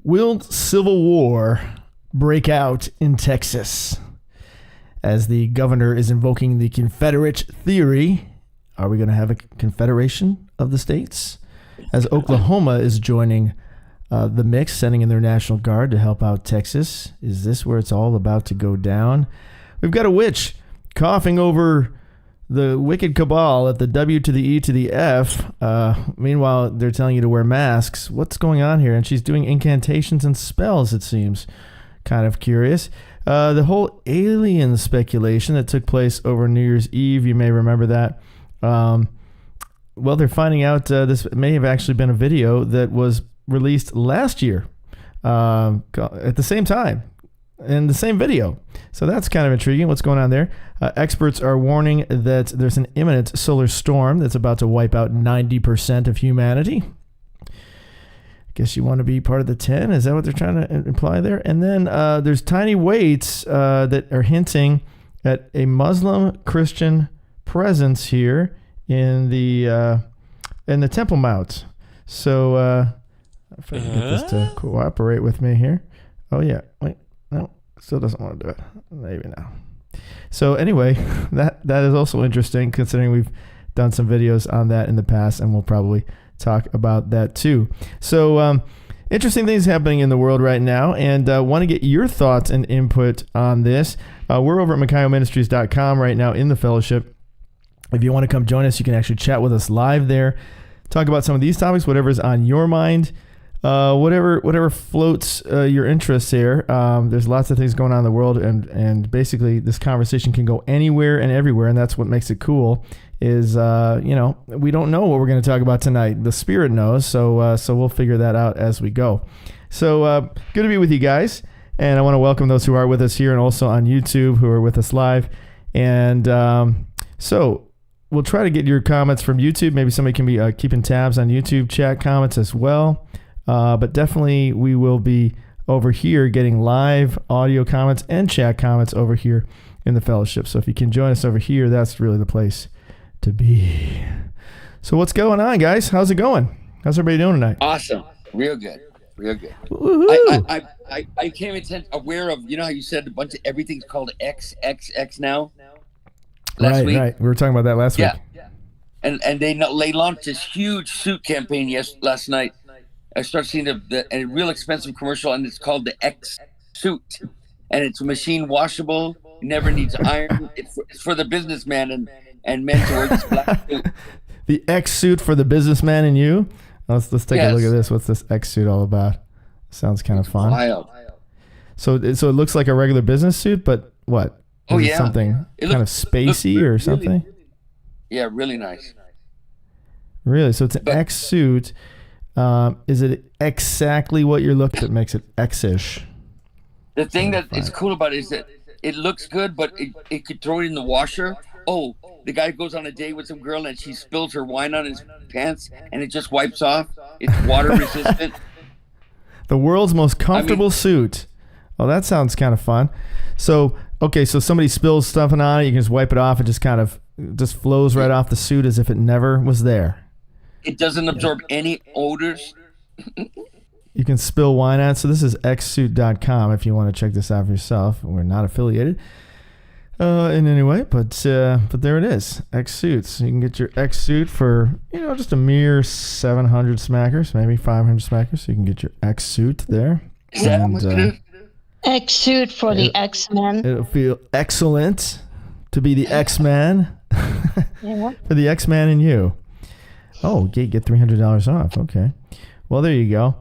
Will civil war break out in Texas? As the governor is invoking the Confederate theory, are we going to have a confederation of the states? As Oklahoma is joining the mix, sending in their National Guard to help out Texas. Is this where it's all about to go down? We've got a witch coughing over the wicked cabal at the W to the E to the F. Meanwhile, they're telling you to wear masks. What's going on here? And she's doing incantations and spells, it seems. Kind of curious. The whole alien speculation that took place over New Year's Eve, you may remember that. Well, they're finding out this may have actually been a video that was released last year at the same time in the same video. So that's kind of intriguing. What's going on there? Experts are warning that there's an imminent solar storm that's about to wipe out 90% of humanity. I guess you want to be part of the 10? Is that what they're trying to imply there? And then there's tiny weights that are hinting at a Muslim Christian presence here in the Temple Mount. So if I can get this to cooperate with me here. Oh yeah, wait, no, still doesn't want to do it. Maybe now. So anyway, that is also interesting considering we've done some videos on that in the past, and we'll probably talk about that too. So interesting things happening in the world right now, and want to get your thoughts and input on this. We're over at MakayOMinistries.com right now in the fellowship. If you want to come join us, you can actually chat with us live there. Talk about some of these topics, whatever's on your mind. Whatever floats your interest here. There's lots of things going on in the world, and basically this conversation can go anywhere and everywhere, and that's what makes it cool. Is we don't know what we're going to talk about tonight. The Spirit knows, so we'll figure that out as we go. So good to be with you guys, and I want to welcome those who are with us here and also on YouTube who are with us live. And so we'll try to get your comments from YouTube. Maybe somebody can be keeping tabs on YouTube chat comments as well. But definitely we will be over here getting live audio comments and chat comments over here in the fellowship. So if you can join us over here, that's really the place to be. So what's going on, guys? How's it going? How's everybody doing tonight? Awesome. Real good. I came aware of, how you said a bunch of everything's called XXX now? Last week. Right. We were talking about that last week. Yeah. And they launched this huge suit campaign last night. I started seeing a real expensive commercial, and it's called the X suit, and it's machine washable. It never needs iron. It's for the businessman and men to wear this black suit. The X suit for the businessman and you. Let's take a look at this. What's this X suit all about? Sounds kind of fun. Wild. So it looks like a regular business suit, but what? Is it something kind of spacey or something? Really nice. Really? So it's an X suit. Is it exactly what you're looking at makes it X-ish? The thing that is cool about it is that it looks good, but it could throw it in the washer. Oh, the guy goes on a date with some girl and she spills her wine on his pants and it just wipes off. It's water resistant. The world's most comfortable suit. Oh, that sounds kind of fun. So somebody spills something on it, you can just wipe it off. It just kind of flows right off the suit as if it never was there. It doesn't absorb any odors. You can spill wine on it. So this is xsuit.com if you want to check this out for yourself. We're not affiliated in any way, but there it is. X Suits. You can get your X Suit for, just a mere 700 smackers, maybe 500 smackers. So you can get your X Suit there. Is that how much it is? X Suit for the X-Men. It'll feel excellent to be the X-Man. For the X-Man and you. Oh, get $300 off. Okay. Well, there you go.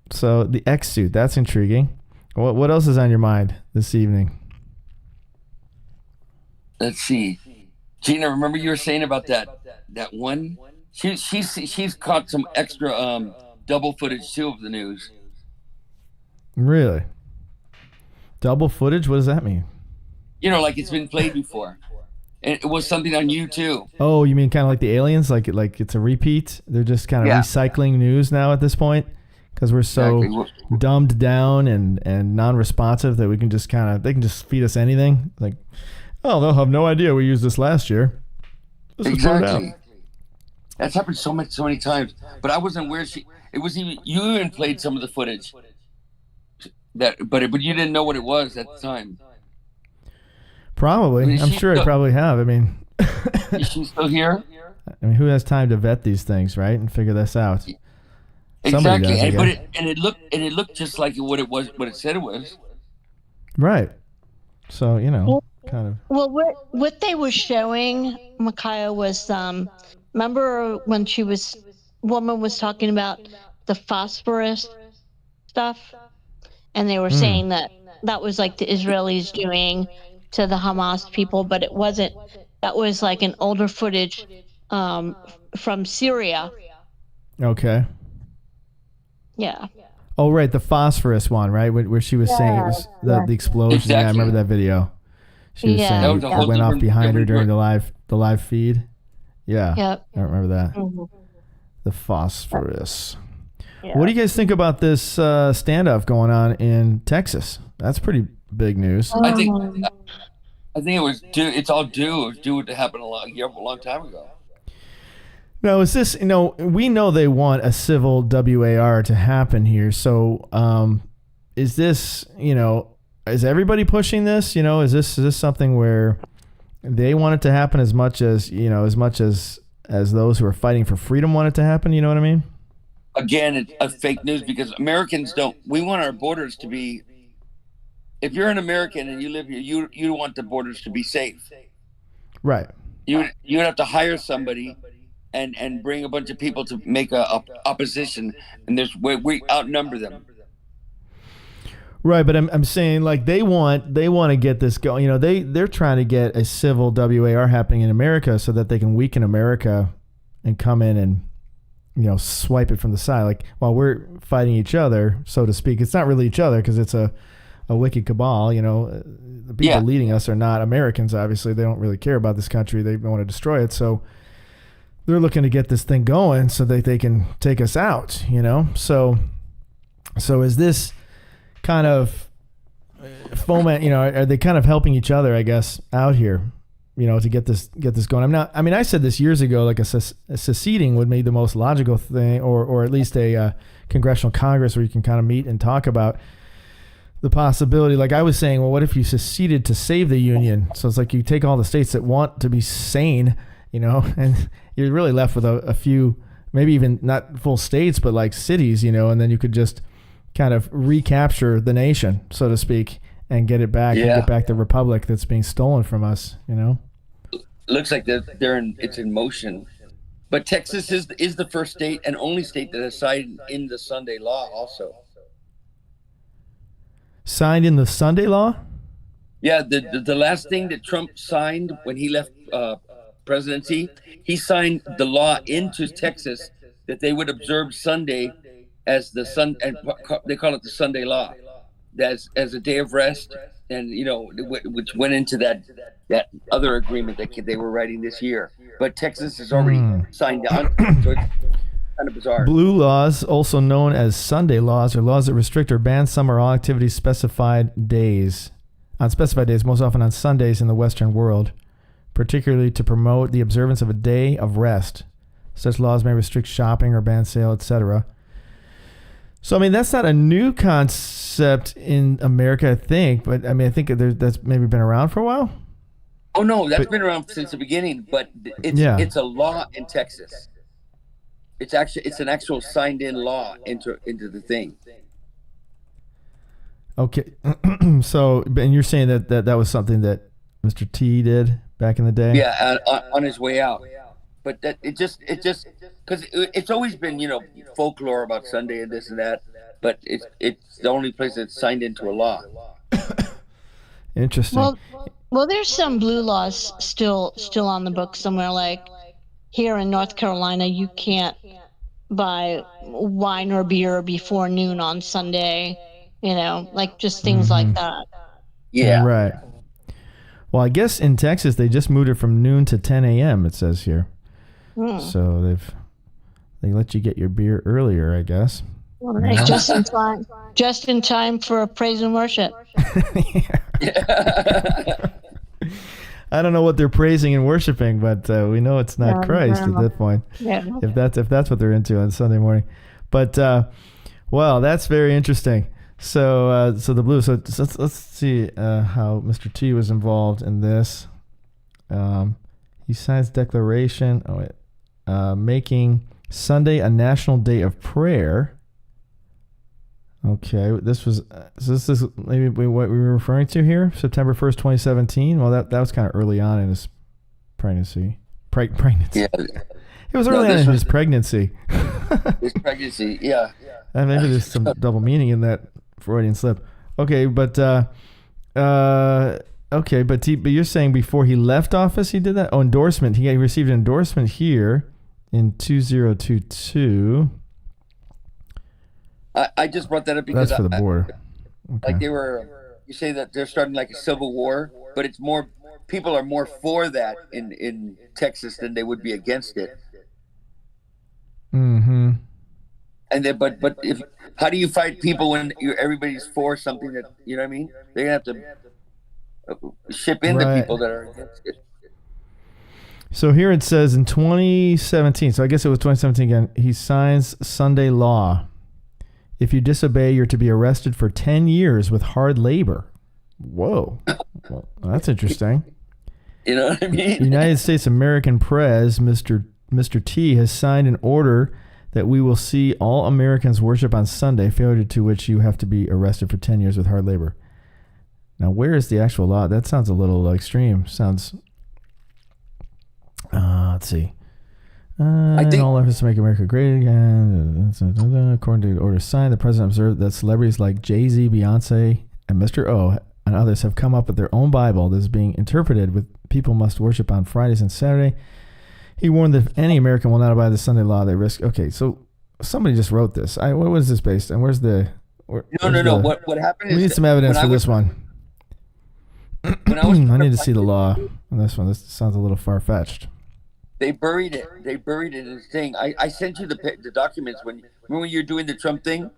So the X suit, that's intriguing. What else is on your mind this evening? Let's see. Gina, remember you were saying about that one? She's caught some extra double footage too of the news. Really? Double footage? What does that mean? Like it's been played before. And it was something on you too. Oh, you mean kind of like the aliens? Like it's a repeat? They're just kind of recycling news now at this point? Because we're so dumbed down and non-responsive that we can just they can just feed us anything. Like, oh, they'll have no idea we used this last year. This is burned out. That's happened so many times. But I wasn't aware it was even, you even played some of the footage but you didn't know what it was at the time. Probably. I mean, I'm sure I probably have. I mean, is she still here? I mean, who has time to vet these things, right, and figure this out? Somebody Exactly. does, I guess. It looked just like what it said it was. Right. So, kind of. Well, what they were showing, Micaiah, was remember when woman was talking about the phosphorus stuff, and they were saying that was like the Israelis doing to the Hamas people, but it wasn't. That was like an older footage from Syria. Okay. Yeah. Oh, right, the phosphorus one, right, where she was saying it was the explosion. Exactly. Yeah, I remember that video. She was saying it went off behind her during the live feed. Yeah. Yep. I remember that. Mm-hmm. The phosphorus. Yeah. What do you guys think about this standoff going on in Texas? That's pretty big news. I think it was due. It's all due. It was due to happen a long time ago. Now, is this, we know they want a civil WAR to happen here. So, is this, is everybody pushing this? Is this something where they want it to happen as much as those who are fighting for freedom want it to happen? You know what I mean? Again, it's a fake news because Americans we want our borders to be, if you're an American and you live here, you want the borders to be safe. Right. You would have to hire somebody and bring a bunch of people to make a opposition, and we outnumber them. Right, but I'm saying, like, they want to get this going. They're trying to get a civil WAR happening in America so that they can weaken America and come in and swipe it from the side. Like, while we're fighting each other, so to speak. It's not really each other because it's a wicked cabal. The people leading us are not Americans. Obviously, they don't really care about this country. They want to destroy it. So they're looking to get this thing going so that they can take us out. So is this kind of foment? Are they kind of helping each other, I guess, out here? To get this going. I said this years ago, like a seceding would be the most logical thing, or at least a congressional Congress where you can kind of meet and talk about the possibility. Like I was saying, well, what if you seceded to save the union? So it's like you take all the states that want to be sane, and you're really left with a few, maybe even not full states, but like cities, and then you could just kind of recapture the nation, so to speak, and get it back and get back the republic that's being stolen from us, Looks like it's in motion. But Texas is the first state and only state that has signed in the Sunday law also. Signed in the Sunday law? Yeah, the last thing that Trump signed when he left presidency, he signed the law into Texas that they would observe Sunday as the and they call it the Sunday law, as a day of rest, and which went into that other agreement that they were writing this year. But Texas has already signed on, so it's kind of bizarre. Blue laws, also known as Sunday laws, are laws that restrict or ban some or all activities on specified days, most often on Sundays in the Western world, particularly to promote the observance of a day of rest. Such laws may restrict shopping or ban sale, etc. So, that's not a new concept in America, I think. But, I think that's maybe been around for a while. Oh, no, that's been around since the beginning. But it's a law in Texas. It's an actual signed-in law into the thing. Okay. So, and you're saying that was something that Mr. T did back in the day? Yeah, on his way out. But it just because it's always been folklore about Sunday and this and that, but it's the only place that's signed into a law. Interesting. Well, there's some blue laws still on the books somewhere. Like here in North Carolina, you can't buy wine or beer before noon on Sunday. Like just things like that. Yeah. Right. Well, I guess in Texas they just moved it from noon to 10 a.m. It says here. So they let you get your beer earlier, I guess. Right. Just in time for praise and worship. I don't know what they're praising and worshiping, but we know it's not Christ at that point. Yeah. If that's what they're into on Sunday morning. But well, that's very interesting. So the blue. So let's see how Mr. T was involved in this. He signs declaration. Making Sunday a national day of prayer. Okay, this was this is maybe what we were referring to here, September 1st, 2017. Well, that was kind of early on in his pregnancy. Pregnancy. Yeah. It was early on in his pregnancy. His pregnancy, yeah. And maybe there's some double meaning in that Freudian slip. Okay, but you're saying before he left office he did that? Oh, endorsement. He received an endorsement here in 2022. I just brought that up because that's for the border. Okay. Like you say that they're starting like a civil war, but it's more, people are more for that in Texas than they would be against it. Mm-hmm. And then, but if, how do you fight people when everybody's for something that, you know what I mean? They're gonna have to ship in the people that are against it. So here it says in 2017, so I guess it was 2017 again, he signs Sunday law. If you disobey, you're to be arrested for 10 years with hard labor. Whoa. Well, that's interesting. You know what I mean? United States American Press, Mr. T, has signed an order that we will see all Americans worship on Sunday, failure to which you have to be arrested for 10 years with hard labor. Now, where is the actual law? That sounds a little extreme. Sounds... let's see. I think all efforts to make America great again. According to the order signed, the president observed that celebrities like Jay-Z, Beyonce, and Mr. O and others have come up with their own Bible that is being interpreted with people must worship on Fridays and Saturday. He warned that if any American will not abide the Sunday law, they risk... Okay, so somebody just wrote this. What was this based on? Where's the... No. What happened is... We need some evidence for this one. I need to see the law on this one. This sounds a little far-fetched. They buried it. They buried it in this thing. I sent you the documents when you're doing the Trump thing.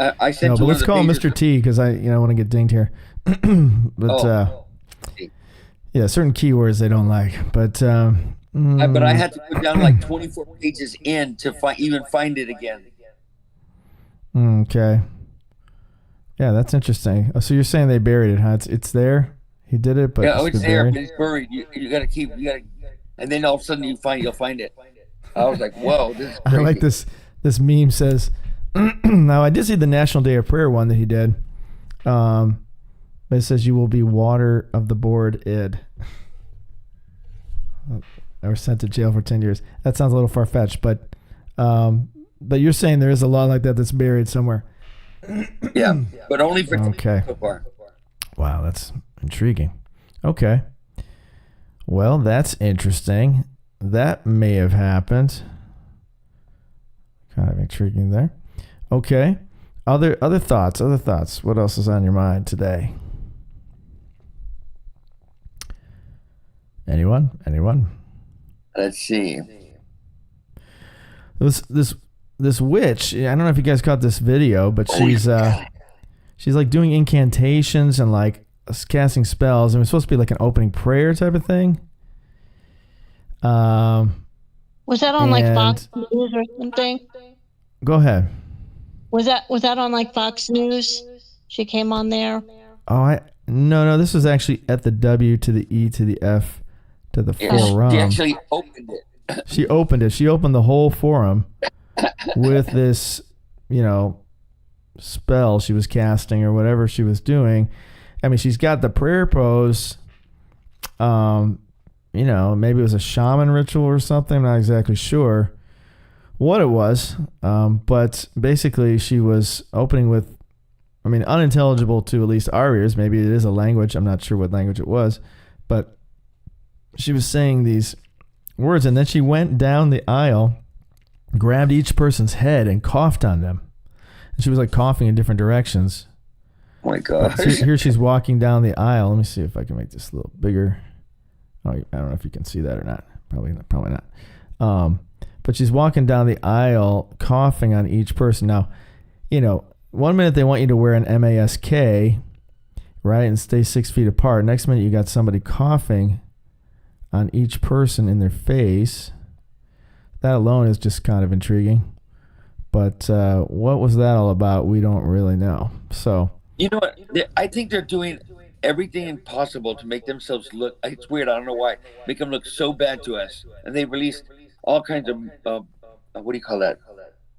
I sent you. But let's call him Mr. T because I want to get dinged here. Yeah, certain keywords they don't like. But I had to put down like 24 pages in to find it again. Okay. Yeah, that's interesting. Oh, so you're saying they buried it, huh? It's there. He did it, but it's there, but it's buried. You got to. And then all of a sudden you'll find it. I was like, whoa, this is crazy. I like this meme says, now I did see the National Day of Prayer one that he did. But it says you will be water of the board id. Or sent to jail for 10 years. That sounds a little far-fetched, but you're saying there is a law like that that's buried somewhere. Yeah, but only for okay. So far. Wow, that's intriguing. Okay. Well, that's interesting. That may have happened. Kind of intriguing there. Okay. Other thoughts. What else is on your mind today? Anyone? Let's see. This witch, I don't know if you guys caught this video, but she's like doing incantations and like casting spells, and it was supposed to be like an opening prayer type of thing. Was that on like Fox News or something? Go ahead. Was that on like Fox News? She came on there. Oh, no. This was actually at the W to the E to the F to the forum. She actually opened it. She opened it. She opened the whole forum with this, spell she was casting or whatever she was doing. I mean, she's got the prayer pose. Maybe it was a shaman ritual or something. I'm not exactly sure what it was. But basically she was opening with, unintelligible to at least our ears. Maybe it is a language. I'm not sure what language it was, but she was saying these words, and then she went down the aisle, grabbed each person's head and coughed on them. And she was like coughing in different directions. Oh my gosh. Here she's walking down the aisle. Let me see if I can make this a little bigger. Oh, I don't know if you can see that or not. Probably not. But she's walking down the aisle, coughing on each person. Now, 1 minute they want you to wear an mask, right? And stay 6 feet apart. Next minute, you got somebody coughing on each person in their face. That alone is just kind of intriguing. But what was that all about? We don't really know. So, you know what? I think they're doing everything possible to make themselves look. It's weird. I don't know why. Make them look so bad to us. And they released all kinds of what do you call that?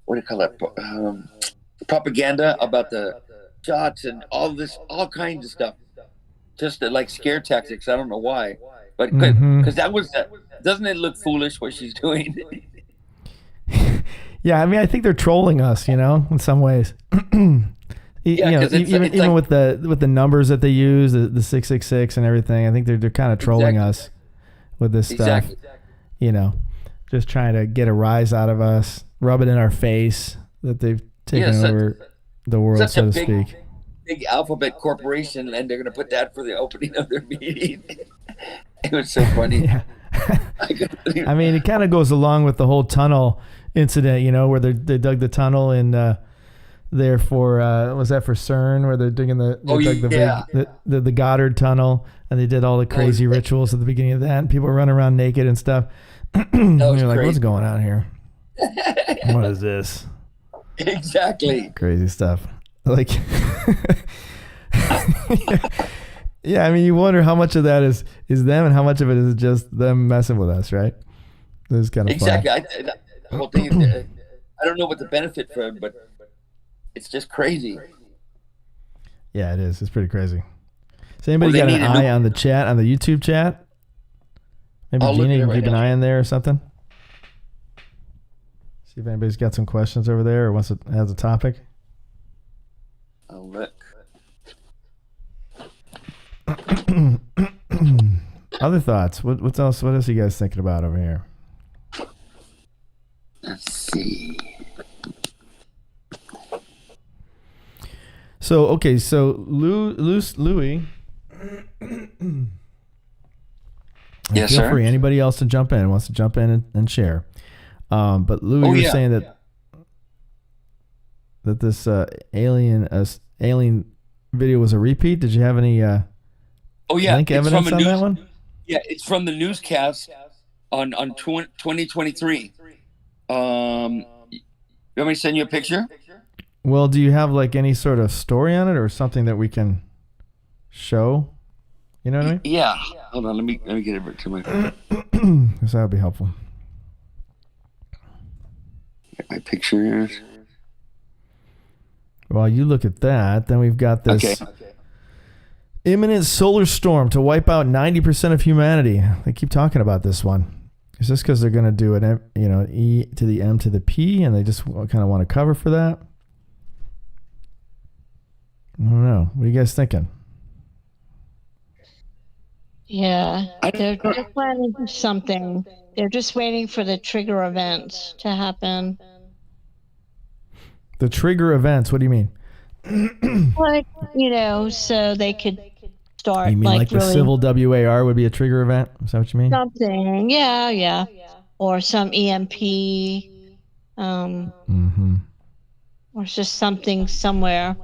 What do you call that? Propaganda about the shots and all this, all kinds of stuff. Just like scare tactics. I don't know why, but because that was that. Doesn't it look foolish what she's doing? Yeah, I mean, I think they're trolling us, in some ways. Even like, with the numbers that they use, the 666 and everything. I think they're kind of trolling us with this stuff. Just trying to get a rise out of us, rub it in our face that they've taken over the world, so to speak. Big alphabet corporation, and they're going to put that for the opening of their meeting. It was so funny. Yeah. I mean, it kind of goes along with the whole tunnel incident, where they dug the tunnel in there for was that for CERN, where they're digging the Goddard tunnel, and they did all the crazy rituals at the beginning of that, and people were running around naked and stuff. You're like, what's going on here? What is this? Exactly. Crazy stuff. Like, yeah, I mean, you wonder how much of that is them and how much of it is just them messing with us, right? This is kind of exactly. The whole thing. I don't know what the benefit for it, but it's just crazy. Yeah, it is. It's pretty crazy. Has anybody got an eye on the chat, on the YouTube chat? Maybe Gina, you can keep an eye on there or something. See if anybody's got some questions over there or has a topic. I'll look. Other thoughts? What else? What else are you guys thinking about over here? Let's see. So Louis. Yes, feel sir. free. Anybody else to jump in wants to jump in and share. But Louis was saying that this alien video was a repeat. Did you have any link evidence on that one? Yeah, it's from the newscast on 2023. You want me to send you a picture? Well, do you have like any sort of story on it or something that we can show? You know what I mean? Yeah. Hold on, let me get it to my phone. Because that would be helpful. Get my pictures. While you look at that, then we've got this imminent solar storm to wipe out 90% of humanity. They keep talking about this one. Is this because they're going to do an E to the M to the P, and they just kind of want to cover for that? I don't know. What are you guys thinking? Yeah, they're planning for something. They're just waiting for the trigger events to happen. The trigger events? What do you mean? Like, so they could start. You mean like the civil WAR would be a trigger event? Is that what you mean? Something, yeah. Or some EMP, or it's just something somewhere.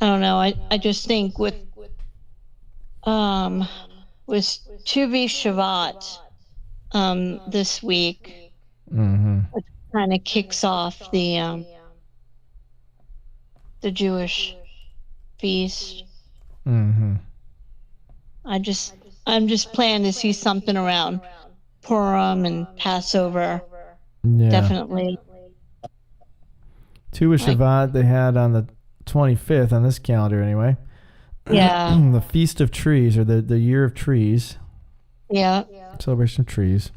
I don't know. I just think with Tuvi Shavat this week, it kind of kicks off the Jewish feast. I'm just planning to see something around Purim and Passover. Yeah. Definitely. Tu Shavat they had on the 25th on this calendar anyway. Yeah. The Feast of Trees, or the Year of Trees. Yeah. Celebration of trees.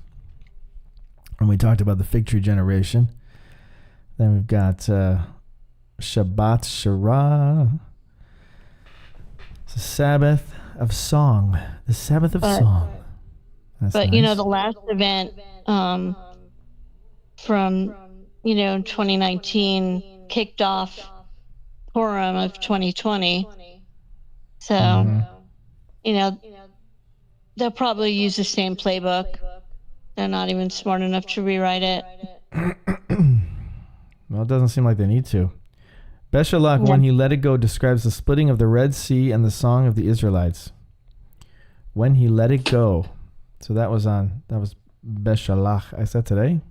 And we talked about the fig tree generation. Then we've got Shabbat Shara. It's a Sabbath of song. The Sabbath of song. That's but nice. The last event from 2019 kicked off Purim of 2020. So they'll probably use the same playbook. They're not even smart enough to rewrite it. Well, it doesn't seem like they need to. Beshalach, when he let it go, describes the splitting of the Red Sea and the song of the Israelites. When he let it go. So that was Beshalach. I said today?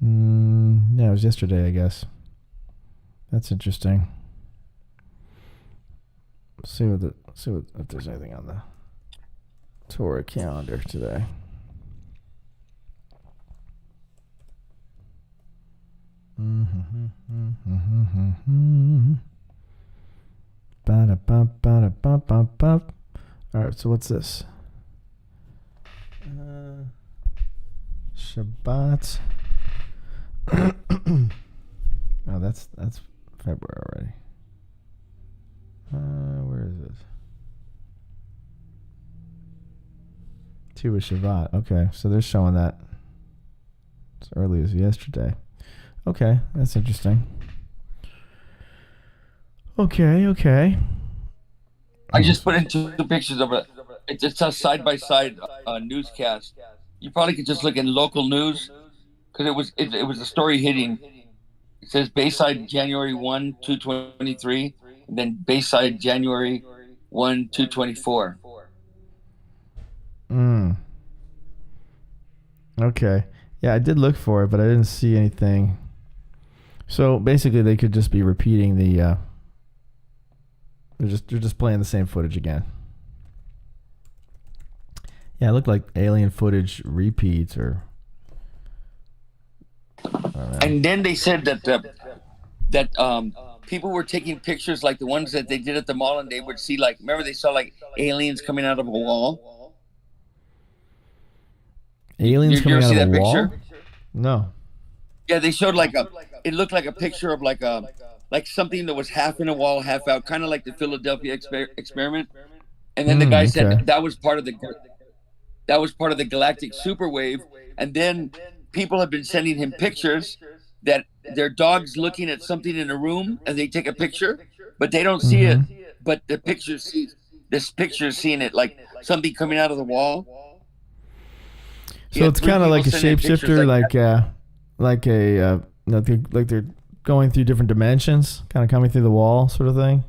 Yeah, it was yesterday, I guess. That's interesting. See if there's anything on the Torah calendar today. All right, so what's this? Shabbat. Oh, that's February already. Where is it? 2 is Shabbat. Okay, so they're showing that as early as yesterday. Okay, that's interesting. Okay. I just put in 2 pictures of it. It's a side-by-side newscast. You probably could just look in local news because it was a story hitting. It says Bayside January 1, 223, and then Bayside January 1, 224. Okay. Yeah, I did look for it, but I didn't see anything. So basically, they could just be repeating the. They're just playing the same footage again. Yeah, it looked like alien footage repeats or. And then they said that people were taking pictures like the ones that they did at the mall, and they would see like, remember they saw like aliens coming out of a wall. Aliens coming out of a wall? Picture? No. Yeah, they showed it looked like a picture of like something that was half in a wall, half out, kind of like the Philadelphia experiment. And then the guy said that was part of the galactic superwave. And then people have been sending him pictures that their dog's looking at something in a room, and they take a picture, but they don't see it. But the picture is seeing it like something coming out of the wall. So it's kind of like a shapeshifter, like they're going through different dimensions, kind of coming through the wall, sort of thing,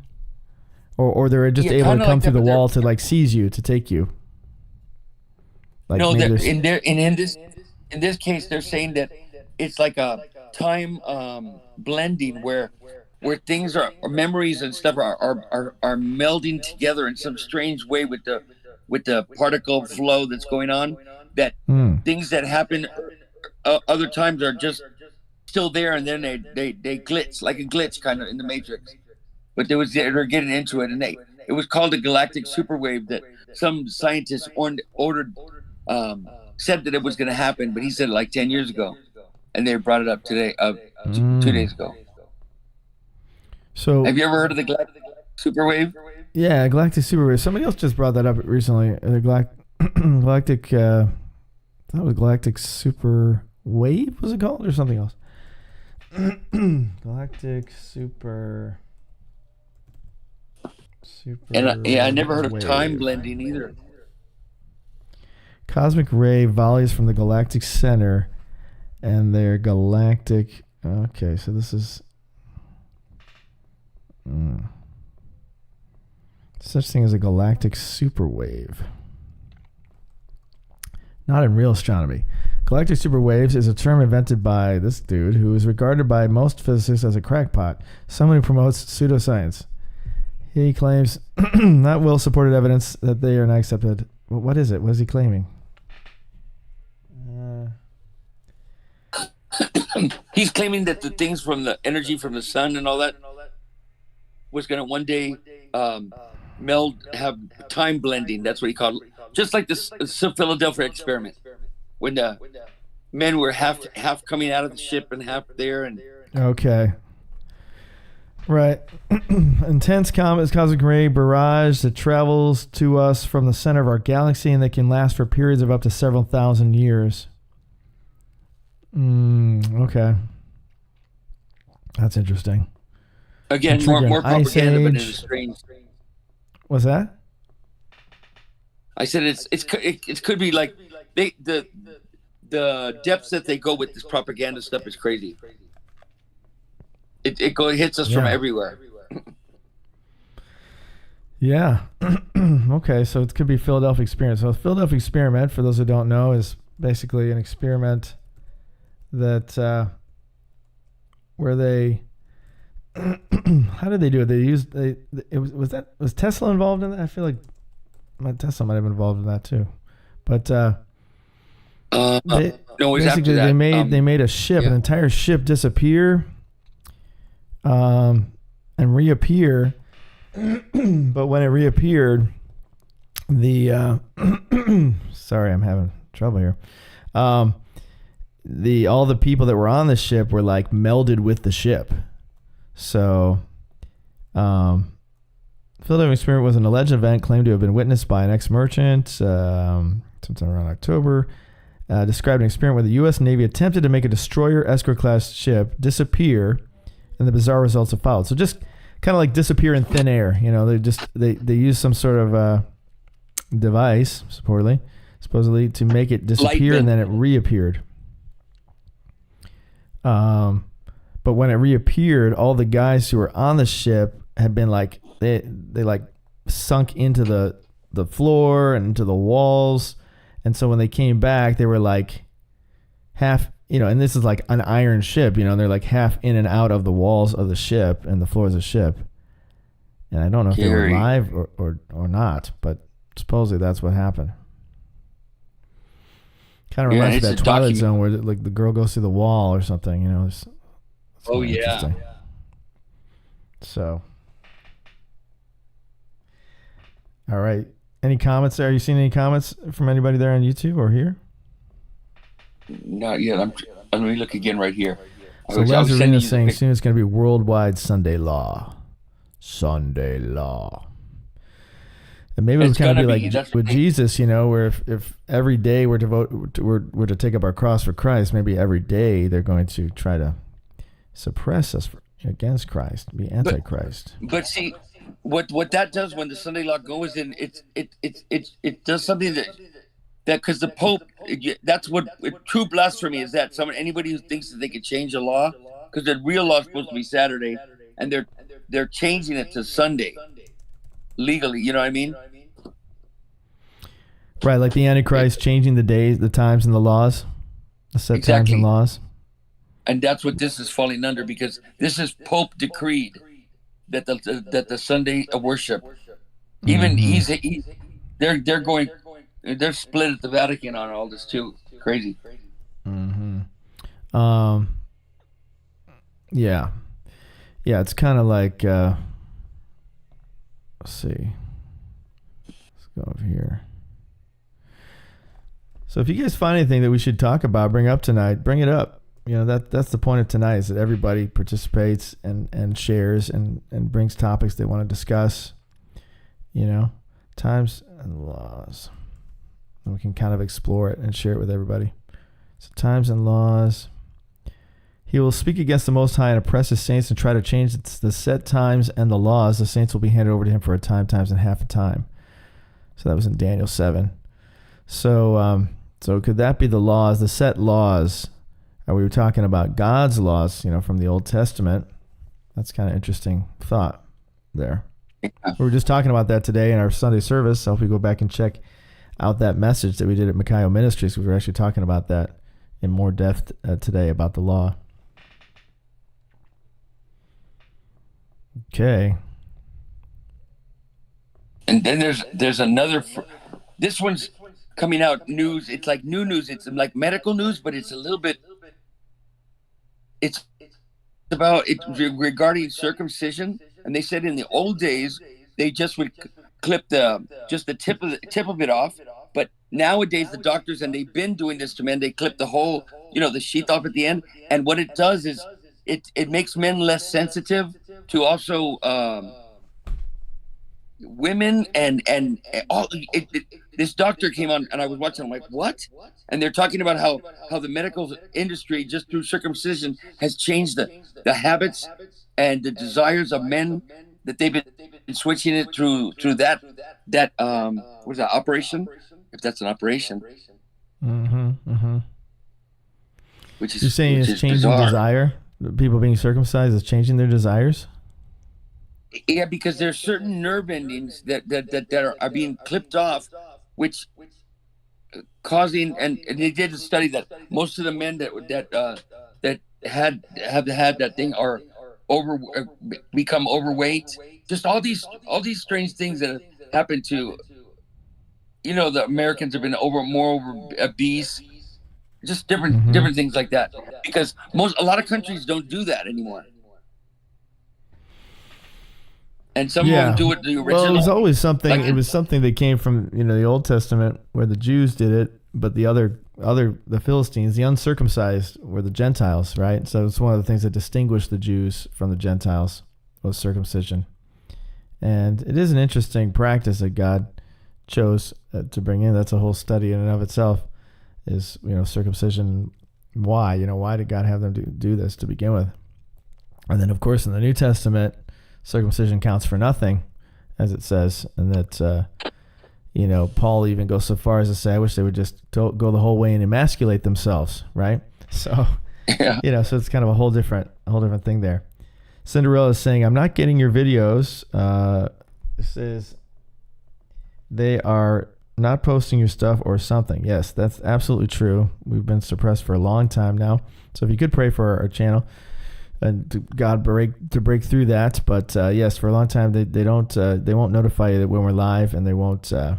or they're just able to come through the wall to like seize you, to take you. Like no, in this case, they're saying that it's like a time blending where things are, or memories and stuff are melding together in some strange way with the particle flow that's going on. That things that happen other times are just still there, and then they glitch, like a glitch kind of in the Matrix. But they're getting into it, and it was called a galactic superwave that some scientists said that it was going to happen, but he said it like 10 years ago, and they brought it up today, 2 days ago. So have you ever heard of the galactic superwave? Yeah, galactic superwave. Somebody else just brought that up recently. The galactic. That was galactic super wave. Was it called or something else? Galactic super. And I never heard of time blending either. Cosmic ray volleys from the galactic center, and they're galactic. Okay, so this is such thing as a galactic superwave. Not in real astronomy. Galactic superwaves is a term invented by this dude who is regarded by most physicists as a crackpot, someone who promotes pseudoscience. He claims not well-supported evidence that they are not accepted. Well, what is it? What is he claiming? He's claiming that the things from the energy from the sun and all that was going to one day have time blending. That's what he called it. Just like this Philadelphia experiment, when the men were half coming out of the ship and half there. And okay. Right. Intense comet cosmic ray barrage that travels to us from the center of our galaxy, and they can last for periods of up to several thousand years. Okay. That's interesting. Again, more propaganda, but in a strange. What's that? I said it could be like the depths that they go with this propaganda stuff is crazy. hits us from everywhere. Yeah. Okay, so it could be Philadelphia experiment. So Philadelphia experiment, for those who don't know, is basically an experiment that where they how did they do it? Was Tesla involved in that? I feel like Tesla might have been involved in that too. But No, basically they made a ship, an entire ship disappear and reappear. But when it reappeared, the sorry, I'm having trouble here. All the people that were on the ship were like melded with the ship. So, Philadelphia experiment was an alleged event claimed to have been witnessed by an ex-merchant sometime around October. Described an experiment where the U.S. Navy attempted to make a destroyer escort-class ship disappear, and the bizarre results have followed. So just kind of like disappear in thin air. You know, they use some sort of device, supposedly to make it disappear, and then it reappeared. But when it reappeared, all the guys who were on the ship had been like they like sunk into the floor and into the walls, and so when they came back, they were like half, you know, and this is like an iron ship, you know, they're like half in and out of the walls of the ship and the floors of the ship. And I don't know if they were alive or not, but supposedly that's what happened. Kind of reminds me of that Twilight Zone where like the girl goes through the wall or something, you know. It's interesting. So, all right. Any comments there? Are you seeing any comments from anybody there on YouTube or here? Not yet. Let me look again right here. So Lazarina is saying soon it's going to be worldwide Sunday law. Sunday law. And maybe it's going to be like with Jesus, you know, where if every day we're to take up our cross for Christ, maybe every day they're going to try to suppress us against Christ, be antichrist. But see, what that does when the Sunday law goes in, it does something that because the Pope, that's what true blasphemy is. That anybody who thinks that they could change a law, because the real law is supposed to be Saturday, and they're changing it to Sunday legally. You know what I mean? Right, like the Antichrist changing the days, the times, and the laws, the set times and laws. And that's what this is falling under, because this is Pope decreed that the Sunday worship, even they're split at the Vatican on all this too. Crazy. Mm-hmm. Yeah, it's kind of like let's see. Let's go over here. So if you guys find anything that we should talk about, bring up tonight, bring it up. You know, that's the point of tonight, is that everybody participates and shares and brings topics they want to discuss. You know, times and laws. And we can kind of explore it and share it with everybody. So times and laws. He will speak against the Most High and oppress his saints and try to change the set times and the laws. The saints will be handed over to him for a time, times, and half a time. So that was in Daniel 7. So could that be the laws, the set laws? We were talking about God's laws, you know, from the Old Testament. That's kind of interesting thought there. Yeah. We were just talking about that today in our Sunday service. So if we go back and check out that message that we did at Micaiah Ministries, we were actually talking about that in more depth today about the law. Okay. And then there's another. This one's coming out news. It's like new news. It's like medical news, but it's a little bit. It's about it regarding circumcision, and they said in the old days they just would clip the tip of it off, but nowadays the doctors, and they've been doing this to men, they clip the whole, you know, the sheath off at the end, and what it does is it makes men less sensitive to also women and all. This doctor came on and I was watching. I'm like, what? And they're talking about how the medical industry, just through circumcision, has changed the habits and the desires of men, that they've been switching it through that what was that, operation? If that's an operation. Mm-hmm. Mm-hmm. Which is, you're saying it's changing bizarre? People being circumcised is changing their desires? Yeah, because there's certain nerve endings that are being clipped off, which causing, and they did a study that most of the men that have had that thing are over become overweight. Just all these strange things that have happened to, the Americans have been more over obese, just different things like that, because a lot of countries don't do that anymore. And some of them do it the original. Well, it was always something. It was something that came from the Old Testament, where the Jews did it, but the Philistines, the uncircumcised, were the Gentiles, right? So it's one of the things that distinguished the Jews from the Gentiles was circumcision, and it is an interesting practice that God chose to bring in. That's a whole study in and of itself. Is circumcision? Why? Why did God have them do this to begin with? And then, of course, in the New Testament, circumcision counts for nothing, as it says, and that Paul even goes so far as to say, I wish they would just go the whole way and emasculate themselves, right? So, so it's kind of a whole different thing there. Cinderella is saying, I'm not getting your videos. It says they are not posting your stuff or something. Yes, that's absolutely true. We've been suppressed for a long time now. So if you could pray for our channel and to God break through that. But yes, for a long time they won't notify you when we're live, and they won't show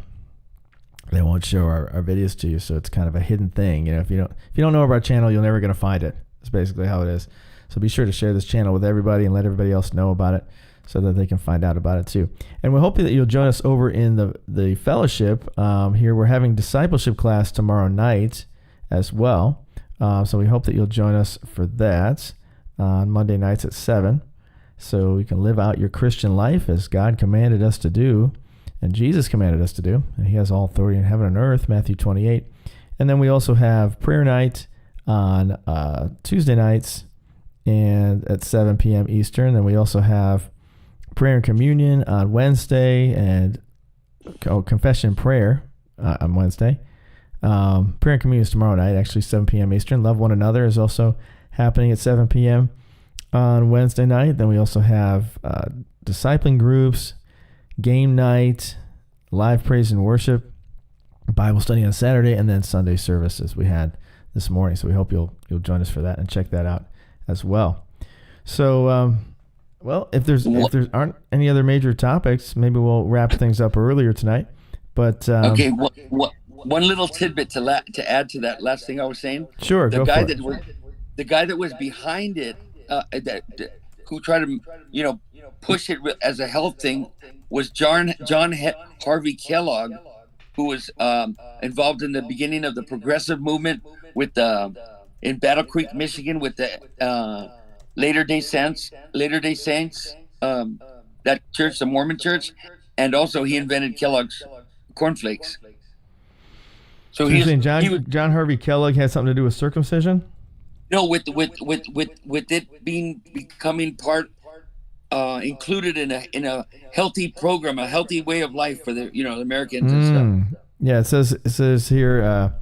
our videos to you. So it's kind of a hidden thing. If you don't know about our channel, you're never gonna find it. That's basically how it is. So be sure to share this channel with everybody and let everybody else know about it, so that they can find out about it too. And we're hoping that you'll join us over in the fellowship. Here we're having discipleship class tomorrow night as well. So we hope that you'll join us for that on Monday nights at 7. So we can live out your Christian life as God commanded us to do, and Jesus commanded us to do. And he has all authority in heaven and earth, Matthew 28. And then we also have prayer night on Tuesday nights and at 7 p.m. Eastern. Then we also have prayer and communion on Wednesday, and confession and prayer on Wednesday. Prayer and communion is tomorrow night, actually 7 p.m. Eastern. Love one another is also happening at 7 p.m. on Wednesday night. Then we also have discipling groups, game night, live praise and worship, Bible study on Saturday, and then Sunday services we had this morning. So we hope you'll join us for that and check that out as well. So, well, if there aren't any other major topics, maybe we'll wrap things up earlier tonight. But okay, one little tidbit to add to that last thing I was saying. Sure, the guy that was behind it, who tried to push it as a health thing, was John Harvey Kellogg, who was involved in the beginning of the progressive movement with in Battle Creek, Michigan, with the Latter-day Saints, that church, the Mormon church, and also he invented Kellogg's cornflakes. So you're saying John Harvey Kellogg had something to do with circumcision? No, with it becoming part included in a healthy program, a healthy way of life for the Americans and stuff. Yeah, it says here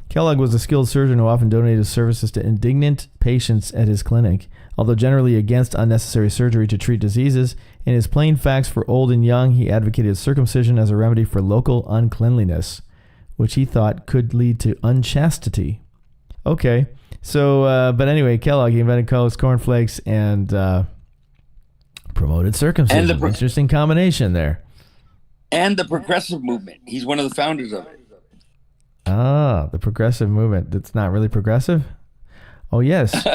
Kellogg was a skilled surgeon who often donated his services to indigent patients at his clinic. Although generally against unnecessary surgery to treat diseases, in his Plain Facts for Old and Young, he advocated circumcision as a remedy for local uncleanliness, which he thought could lead to unchastity. Okay, so, but anyway, Kellogg, he invented Kellogg's cornflakes and promoted circumcision. And interesting combination there. And the progressive movement. He's one of the founders of it. Ah, the progressive movement. That's not really progressive? Oh, yes.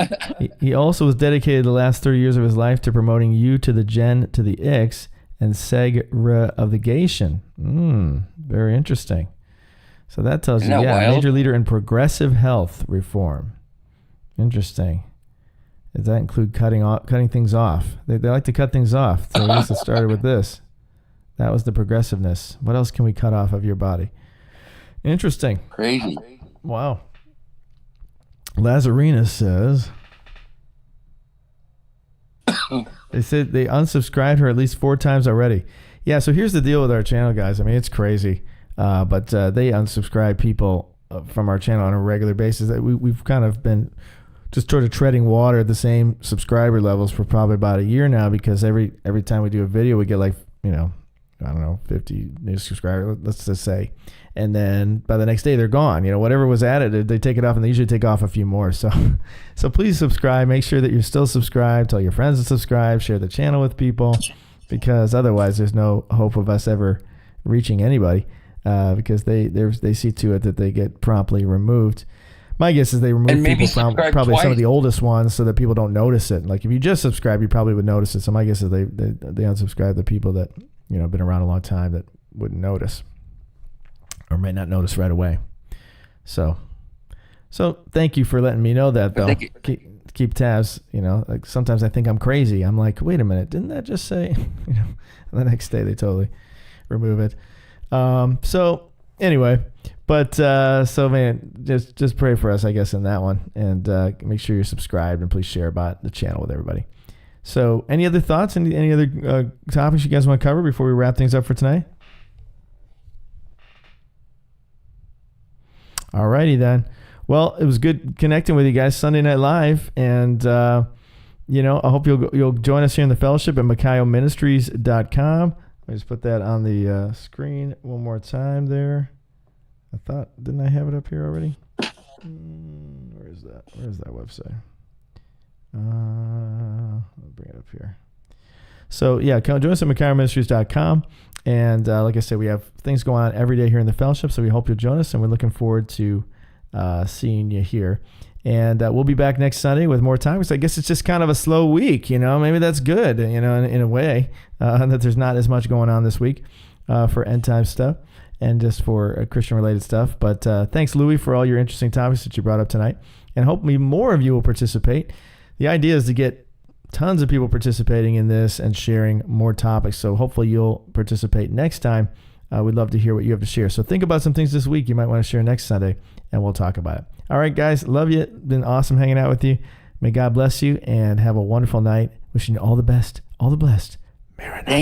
He also was dedicated the last 30 years of his life to promoting U to the Gen to the Ix and segregation. Very interesting. So that tells you, major leader in progressive health reform. Interesting. Does that include cutting things off? They like to cut things off. So at least it started with this. That was the progressiveness. What else can we cut off of your body? Interesting. Crazy. Wow. Lazarina says, they said they unsubscribed her at least 4 times already. Yeah, so here's the deal with our channel, guys. I mean, it's crazy. But they unsubscribe people from our channel on a regular basis. We've kind of been just sort of treading water at the same subscriber levels for probably about a year now, because every time we do a video, we get like, I don't know, 50 new subscribers, let's just say. And then by the next day, they're gone. Whatever was added, they take it off, and they usually take off a few more. So please subscribe. Make sure that you're still subscribed. Tell your friends to subscribe. Share the channel with people, because otherwise there's no hope of us ever reaching anybody, because they see to it that they get promptly removed. My guess is they remove people from probably some of the oldest ones so that people don't notice it. Like if you just subscribe, you probably would notice it. So my guess is they unsubscribe the people that been around a long time that wouldn't notice, or may not notice right away. So thank you for letting me know that, though. Keep tabs. Like sometimes I think I'm crazy. I'm like, wait a minute, didn't that just say? And the next day they totally remove it. So anyway, but so man, just pray for us, I guess, in that one, and make sure you're subscribed, and please share about the channel with everybody. So any other thoughts? Any other topics you guys want to cover before we wrap things up for tonight? All righty then. Well, it was good connecting with you guys Sunday Night Live, and I hope you'll join us here in the fellowship at MicaiahMinistries.com. Let me just put that on the screen one more time there. Didn't I have it up here already? Where is that? Where's that website? I'll bring it up here. So yeah, come join us at MicaiahMinistries.com. And like I said, we have things going on every day here in the fellowship, so we hope you'll join us, and we're looking forward to seeing you here. And we'll be back next Sunday with more time, because I guess it's just kind of a slow week, maybe that's good, in a way, that there's not as much going on this week for end time stuff and just for Christian related stuff. But thanks, Louie, for all your interesting topics that you brought up tonight, and hopefully more of you will participate. The idea is to get tons of people participating in this and sharing more topics. So hopefully you'll participate next time. We'd love to hear what you have to share. So think about some things this week you might want to share next Sunday, and we'll talk about it. All right, guys. Love you. Been awesome hanging out with you. May God bless you, and have a wonderful night. Wishing you all the best, all the blessed. Maranatha. Thank you.